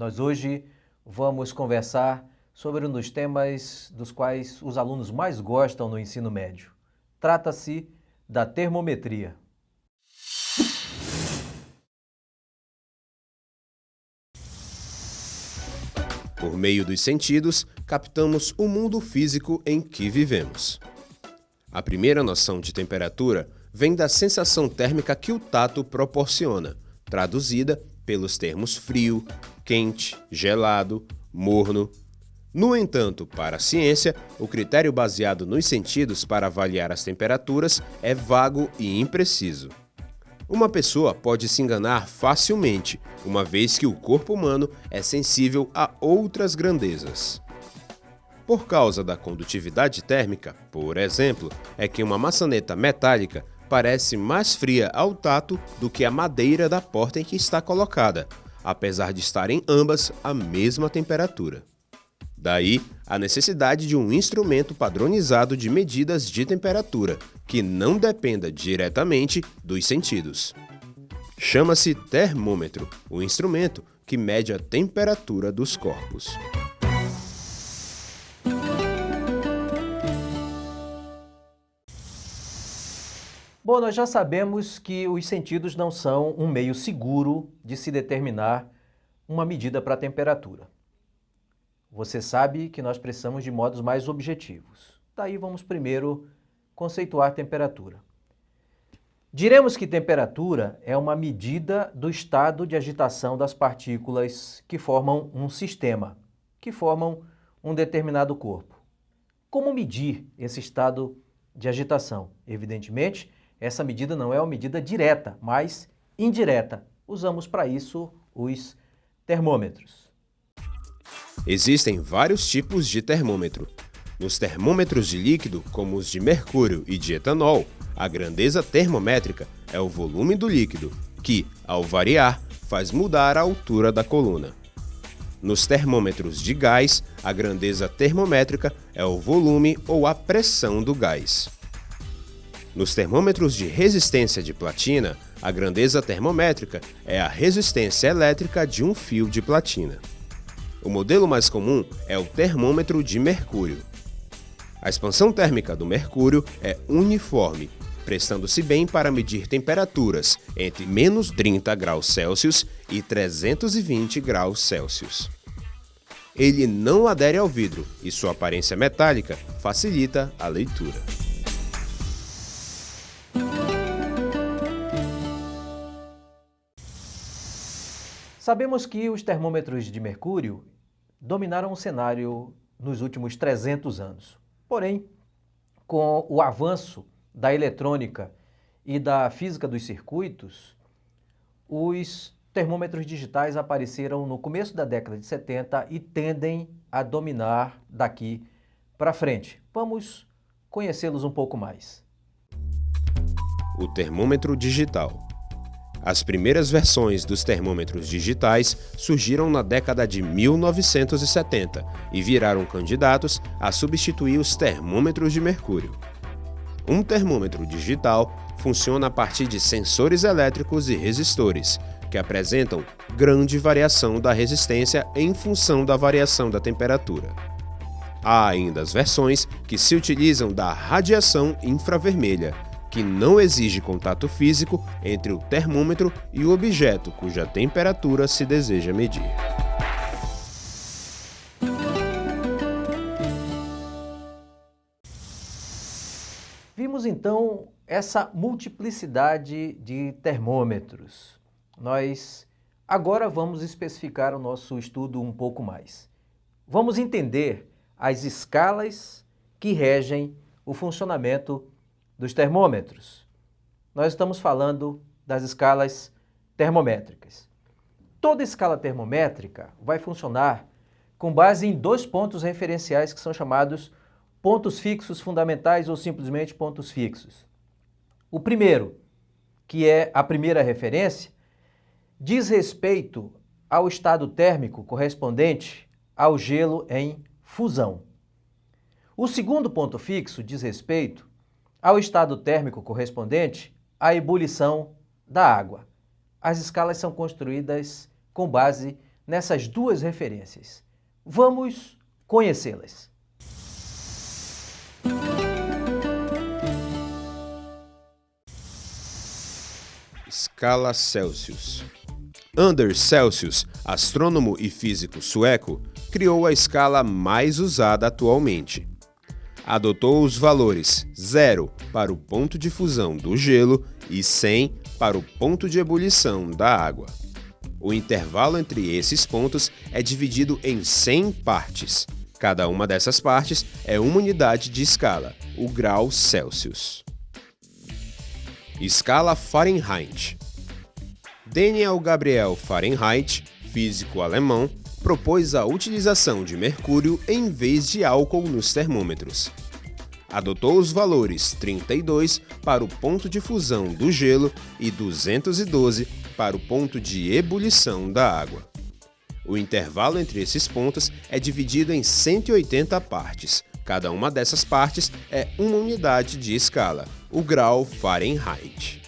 Nós hoje vamos conversar sobre um dos temas dos quais os alunos mais gostam no ensino médio. Trata-se da termometria. Por meio dos sentidos, captamos o mundo físico em que vivemos. A primeira noção de temperatura vem da sensação térmica que o tato proporciona, traduzida pelos termos frio, quente, gelado, morno. No entanto, para a ciência, o critério baseado nos sentidos para avaliar as temperaturas é vago e impreciso. Uma pessoa pode se enganar facilmente, uma vez que o corpo humano é sensível a outras grandezas. Por causa da condutividade térmica, por exemplo, é que uma maçaneta metálica parece mais fria ao tato do que a madeira da porta em que está colocada, apesar de estarem ambas à mesma temperatura. Daí, a necessidade de um instrumento padronizado de medidas de temperatura, que não dependa diretamente dos sentidos. Chama-se termômetro, o instrumento que mede a temperatura dos corpos. Bom, nós já sabemos que os sentidos não são um meio seguro de se determinar uma medida para a temperatura. Você sabe que nós precisamos de modos mais objetivos. Daí vamos primeiro conceituar temperatura. Diremos que temperatura é uma medida do estado de agitação das partículas que formam um sistema, que formam um determinado corpo. Como medir esse estado de agitação? Evidentemente, essa medida não é uma medida direta, mas indireta. Usamos para isso os termômetros. Existem vários tipos de termômetro. Nos termômetros de líquido, como os de mercúrio e de etanol, a grandeza termométrica é o volume do líquido, que, ao variar, faz mudar a altura da coluna. Nos termômetros de gás, a grandeza termométrica é o volume ou a pressão do gás. Nos termômetros de resistência de platina, a grandeza termométrica é a resistência elétrica de um fio de platina. O modelo mais comum é o termômetro de mercúrio. A expansão térmica do mercúrio é uniforme, prestando-se bem para medir temperaturas entre menos 30 graus Celsius e 320 graus Celsius. Ele não adere ao vidro e sua aparência metálica facilita a leitura. Sabemos que os termômetros de mercúrio dominaram o cenário nos últimos 300 anos. Porém, com o avanço da eletrônica e da física dos circuitos, os termômetros digitais apareceram no começo da década de 70 e tendem a dominar daqui para frente. Vamos conhecê-los um pouco mais. O termômetro digital. As primeiras versões dos termômetros digitais surgiram na década de 1970 e viraram candidatos a substituir os termômetros de mercúrio. Um termômetro digital funciona a partir de sensores elétricos e resistores, que apresentam grande variação da resistência em função da variação da temperatura. Há ainda as versões que se utilizam da radiação infravermelha, que não exige contato físico entre o termômetro e o objeto cuja temperatura se deseja medir. Vimos então essa multiplicidade de termômetros. Nós agora vamos especificar o nosso estudo um pouco mais. Vamos entender as escalas que regem o funcionamento dos termômetros. Nós estamos falando das escalas termométricas. Toda escala termométrica vai funcionar com base em dois pontos referenciais que são chamados pontos fixos fundamentais ou simplesmente pontos fixos. O primeiro, que é a primeira referência, diz respeito ao estado térmico correspondente ao gelo em fusão. O segundo ponto fixo diz respeito ao estado térmico correspondente à ebulição da água. As escalas são construídas com base nessas duas referências. Vamos conhecê-las. Escala Celsius. Anders Celsius, astrônomo e físico sueco, criou a escala mais usada atualmente. Adotou os valores 0 para o ponto de fusão do gelo e 100 para o ponto de ebulição da água. O intervalo entre esses pontos é dividido em 100 partes. Cada uma dessas partes é uma unidade de escala, o grau Celsius. Escala Fahrenheit. Daniel Gabriel Fahrenheit, físico alemão, propôs a utilização de mercúrio em vez de álcool nos termômetros. Adotou os valores 32 para o ponto de fusão do gelo e 212 para o ponto de ebulição da água. O intervalo entre esses pontos é dividido em 180 partes. Cada uma dessas partes é uma unidade de escala, o grau Fahrenheit.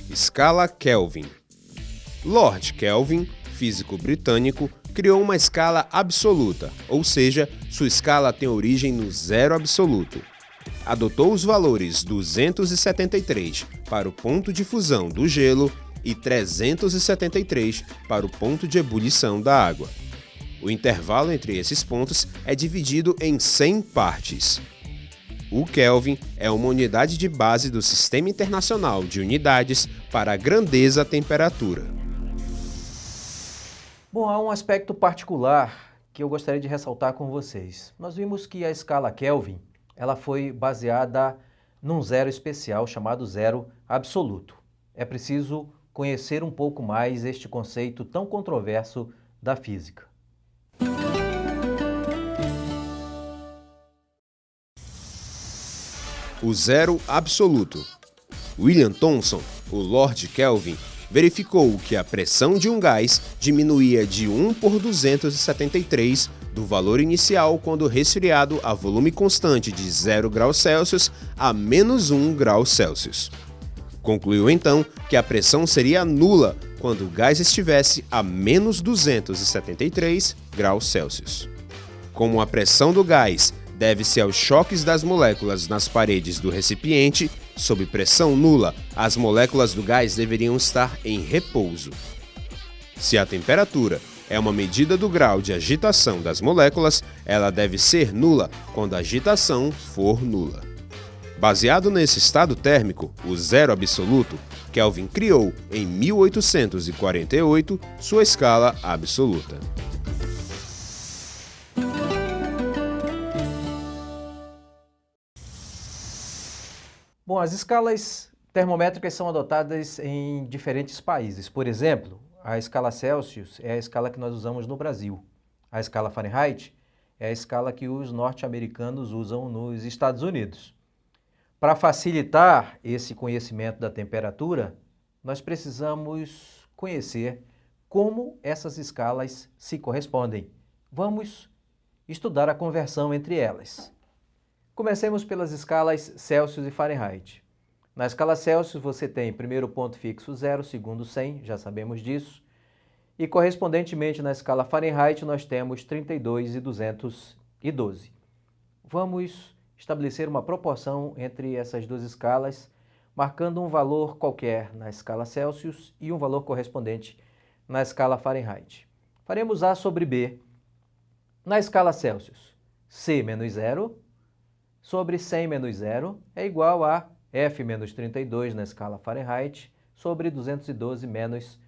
Escala Kelvin. Lord Kelvin, físico britânico, criou uma escala absoluta, ou seja, sua escala tem origem no zero absoluto. Adotou os valores 273 para o ponto de fusão do gelo e 373 para o ponto de ebulição da água. O intervalo entre esses pontos é dividido em 100 partes. O Kelvin é uma unidade de base do Sistema Internacional de Unidades para a Grandeza-Temperatura. Bom, há um aspecto particular que eu gostaria de ressaltar com vocês. Nós vimos que a escala Kelvin ela foi baseada num zero especial chamado zero absoluto. É preciso conhecer um pouco mais este conceito tão controverso da física. O zero absoluto. William Thomson, o Lord Kelvin, verificou que a pressão de um gás diminuía de 1 por 273 do valor inicial quando resfriado a volume constante de 0 graus Celsius a menos 1 grau Celsius. Concluiu então que a pressão seria nula quando o gás estivesse a menos 273 graus Celsius. Como a pressão do gás deve-se aos choques das moléculas nas paredes do recipiente, sob pressão nula, as moléculas do gás deveriam estar em repouso. Se a temperatura é uma medida do grau de agitação das moléculas, ela deve ser nula quando a agitação for nula. Baseado nesse estado térmico, o zero absoluto, Kelvin criou, em 1848, sua escala absoluta. Bom, as escalas termométricas são adotadas em diferentes países. Por exemplo, a escala Celsius é a escala que nós usamos no Brasil. A escala Fahrenheit é a escala que os norte-americanos usam nos Estados Unidos. Para facilitar esse conhecimento da temperatura, nós precisamos conhecer como essas escalas se correspondem. Vamos estudar a conversão entre elas. Comecemos pelas escalas Celsius e Fahrenheit. Na escala Celsius você tem primeiro ponto fixo 0, segundo 100, já sabemos disso. E correspondentemente na escala Fahrenheit nós temos 32 e 212. Vamos estabelecer uma proporção entre essas duas escalas, marcando um valor qualquer na escala Celsius e um valor correspondente na escala Fahrenheit. Faremos A sobre B. Na escala Celsius, C menos 0 sobre 100 menos 0 é igual a F menos 32 na escala Fahrenheit sobre 212 menos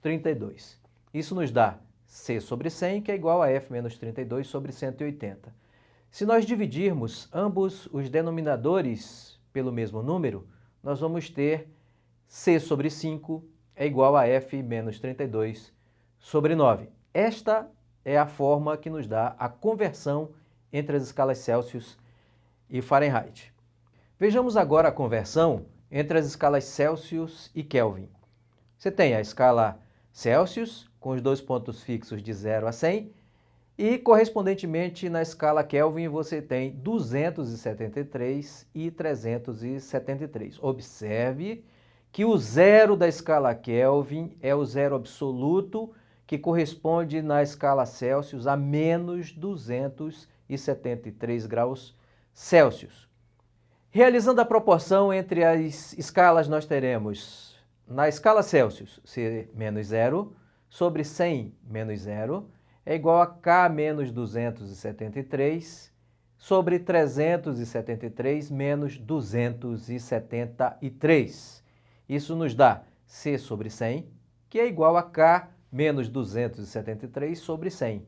32. Isso nos dá C sobre 100, que é igual a F menos 32 sobre 180. Se nós dividirmos ambos os denominadores pelo mesmo número, nós vamos ter C sobre 5 é igual a F menos 32 sobre 9. Esta é a forma que nos dá a conversão entre as escalas Celsius e Fahrenheit. Vejamos agora a conversão entre as escalas Celsius e Kelvin. Você tem a escala Celsius, com os dois pontos fixos de 0 a 100, e, correspondentemente, na escala Kelvin, você tem 273 e 373. Observe que o zero da escala Kelvin é o zero absoluto que corresponde na escala Celsius a menos 273 graus Celsius. Realizando a proporção entre as escalas, nós teremos, na escala Celsius, C menos 0, sobre 100 menos 0, é igual a K menos 273, sobre 373 menos 273. Isso nos dá C sobre 100, que é igual a K menos 273 sobre 100.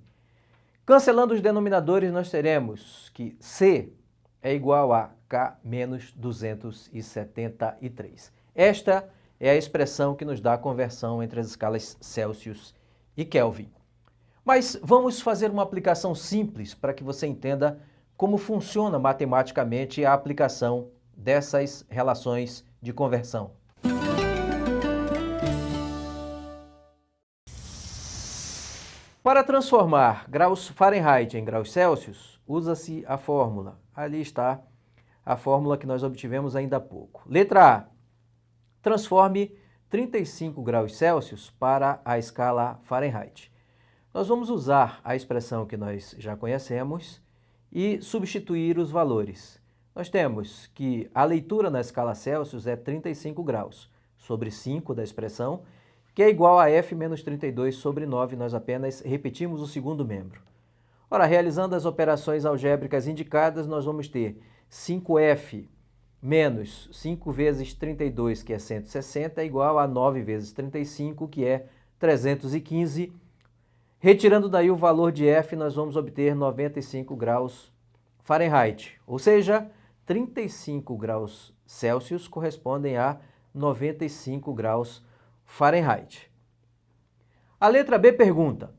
Cancelando os denominadores, nós teremos que C é igual a K menos 273. Esta é a expressão que nos dá a conversão entre as escalas Celsius e Kelvin. Mas vamos fazer uma aplicação simples para que você entenda como funciona matematicamente a aplicação dessas relações de conversão. Para transformar graus Fahrenheit em graus Celsius, usa-se a fórmula. Ali está a fórmula que nós obtivemos ainda há pouco. Letra A. Transforme 35 graus Celsius para a escala Fahrenheit. Nós vamos usar a expressão que nós já conhecemos e substituir os valores. Nós temos que a leitura na escala Celsius é 35 graus sobre 5 da expressão, que é igual a F menos 32 sobre 9, nós apenas repetimos o segundo membro. Ora, realizando as operações algébricas indicadas, nós vamos ter 5F menos 5 vezes 32, que é 160, é igual a 9 vezes 35, que é 315. Retirando daí o valor de F, nós vamos obter 95 graus Fahrenheit, ou seja, 35 graus Celsius correspondem a 95 graus Fahrenheit. A letra B pergunta: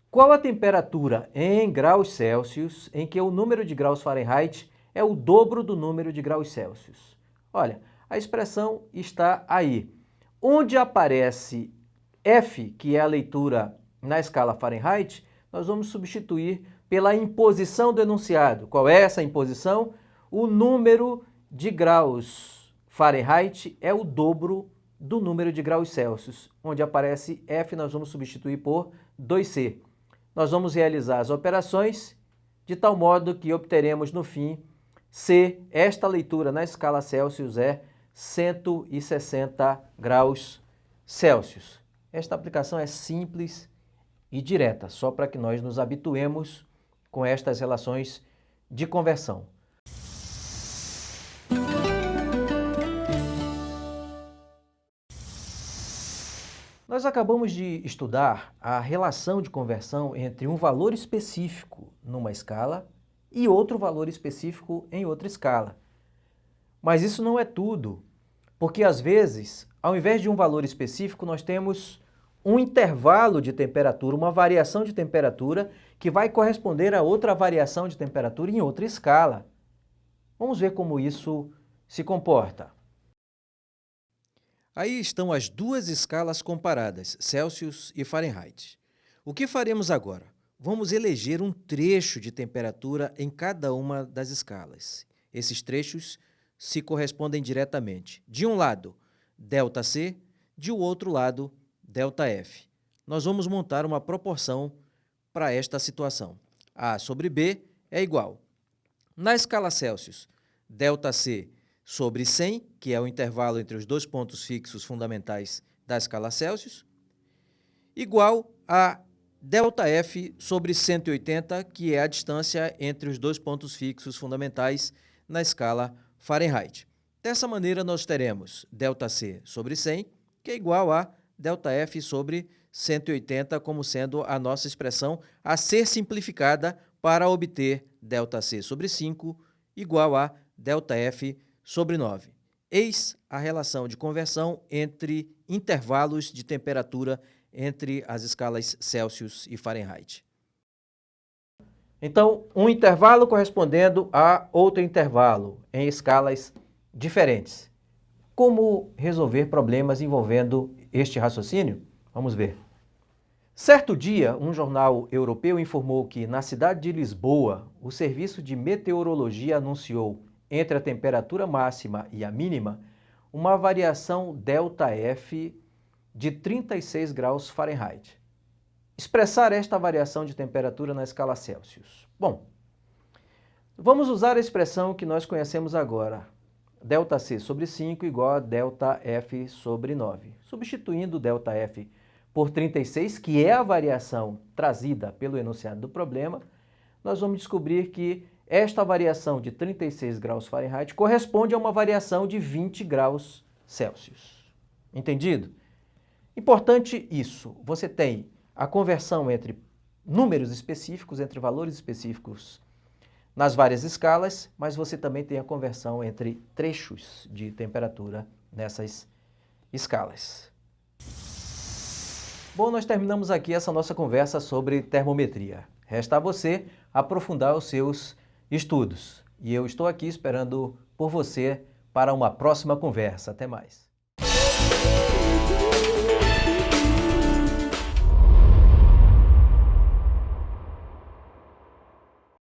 qual a temperatura em graus Celsius em que o número de graus Fahrenheit é o dobro do número de graus Celsius? Olha, a expressão está aí. Onde aparece F, que é a leitura na escala Fahrenheit, nós vamos substituir pela imposição do enunciado. Qual é essa imposição? O número de graus Fahrenheit é o dobro do número de graus Celsius. Onde aparece F, nós vamos substituir por 2C. Nós vamos realizar as operações de tal modo que obteremos no fim C. Esta leitura na escala Celsius é 160 graus Celsius. Esta aplicação é simples e direta, só para que nós nos habituemos com estas relações de conversão. Nós acabamos de estudar a relação de conversão entre um valor específico numa escala e outro valor específico em outra escala. Mas isso não é tudo, porque às vezes, ao invés de um valor específico, nós temos um intervalo de temperatura, uma variação de temperatura que vai corresponder a outra variação de temperatura em outra escala. Vamos ver como isso se comporta. Aí estão as duas escalas comparadas, Celsius e Fahrenheit. O que faremos agora? Vamos eleger um trecho de temperatura em cada uma das escalas. Esses trechos se correspondem diretamente. De um lado, ΔC, de outro lado, ΔF. Nós vamos montar uma proporção para esta situação. A sobre B é igual. Na escala Celsius, ΔC sobre 100, que é o intervalo entre os dois pontos fixos fundamentais da escala Celsius, igual a ΔF sobre 180, que é a distância entre os dois pontos fixos fundamentais na escala Fahrenheit. Dessa maneira, nós teremos ΔC sobre 100, que é igual a ΔF sobre 180, como sendo a nossa expressão a ser simplificada para obter ΔC sobre 5 igual a ΔF sobre 9. Eis a relação de conversão entre intervalos de temperatura entre as escalas Celsius e Fahrenheit. Então, um intervalo correspondendo a outro intervalo em escalas diferentes. Como resolver problemas envolvendo este raciocínio? Vamos ver. Certo dia, um jornal europeu informou que, na cidade de Lisboa, o Serviço de Meteorologia anunciou, entre a temperatura máxima e a mínima, uma variação ΔF de 36 graus Fahrenheit. expressar esta variação de temperatura na escala Celsius? Bom, vamos usar a expressão que nós conhecemos agora, ΔC sobre 5 igual a ΔF sobre 9. Substituindo ΔF por 36, que é a variação trazida pelo enunciado do problema, nós vamos descobrir que esta variação de 36 graus Fahrenheit corresponde a uma variação de 20 graus Celsius. Entendido? Importante isso, você tem a conversão entre números específicos, entre valores específicos nas várias escalas, mas você também tem a conversão entre trechos de temperatura nessas escalas. Bom, nós terminamos aqui essa nossa conversa sobre termometria. Resta a você aprofundar os seus estudos. E eu estou aqui esperando por você para uma próxima conversa. Até mais.